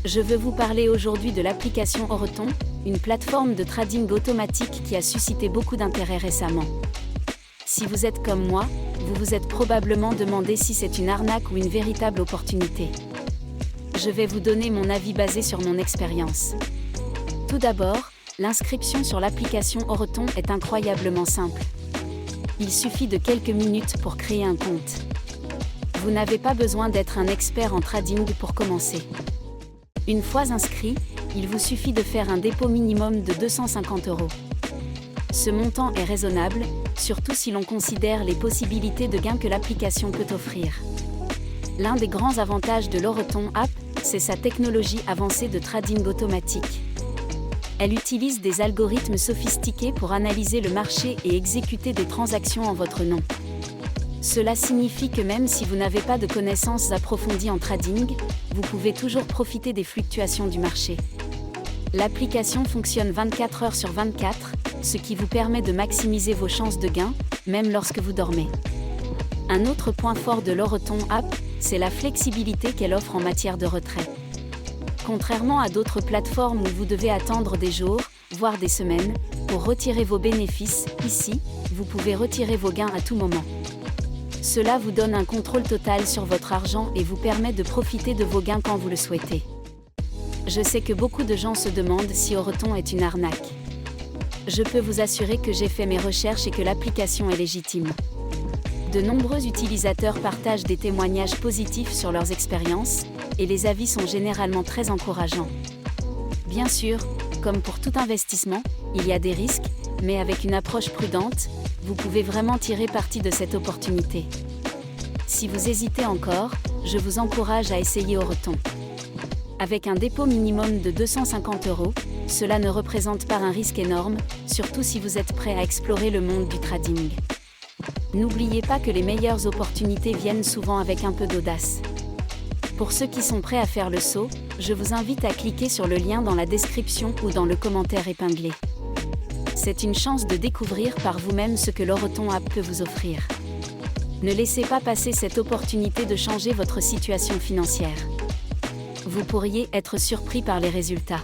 Je veux vous parler aujourd'hui de l'application Horeton, une plateforme de trading automatique qui a suscité beaucoup d'intérêt récemment. Si vous êtes comme moi, vous vous êtes probablement demandé si c'est une arnaque ou une véritable opportunité. Je vais vous donner mon avis basé sur mon expérience. Tout d'abord, l'inscription sur l'application Horeton est incroyablement simple. Il suffit de quelques minutes pour créer un compte. Vous n'avez pas besoin d'être un expert en trading pour commencer. Une fois inscrit, il vous suffit de faire un dépôt minimum de 250 €. Ce montant est raisonnable, surtout si l'on considère les possibilités de gains que l'application peut offrir. L'un des grands avantages de l'Horeton App, c'est sa technologie avancée de trading automatique. Elle utilise des algorithmes sophistiqués pour analyser le marché et exécuter des transactions en votre nom. Cela signifie que même si vous n'avez pas de connaissances approfondies en trading, vous pouvez toujours profiter des fluctuations du marché. L'application fonctionne 24 heures sur 24, ce qui vous permet de maximiser vos chances de gain, même lorsque vous dormez. Un autre point fort de l'Horeton App, c'est la flexibilité qu'elle offre en matière de retrait. Contrairement à d'autres plateformes où vous devez attendre des jours, voire des semaines, pour retirer vos bénéfices, ici, vous pouvez retirer vos gains à tout moment. Cela vous donne un contrôle total sur votre argent et vous permet de profiter de vos gains quand vous le souhaitez. Je sais que beaucoup de gens se demandent si Horeton est une arnaque. Je peux vous assurer que j'ai fait mes recherches et que l'application est légitime. De nombreux utilisateurs partagent des témoignages positifs sur leurs expériences, et les avis sont généralement très encourageants. Bien sûr, comme pour tout investissement, il y a des risques, mais avec une approche prudente, vous pouvez vraiment tirer parti de cette opportunité. Si vous hésitez encore, je vous encourage à essayer Horeton. Avec un dépôt minimum de 250 €, cela ne représente pas un risque énorme, surtout si vous êtes prêt à explorer le monde du trading. N'oubliez pas que les meilleures opportunités viennent souvent avec un peu d'audace. Pour ceux qui sont prêts à faire le saut, je vous invite à cliquer sur le lien dans la description ou dans le commentaire épinglé. C'est une chance de découvrir par vous-même ce que l'Horeton App peut vous offrir. Ne laissez pas passer cette opportunité de changer votre situation financière. Vous pourriez être surpris par les résultats.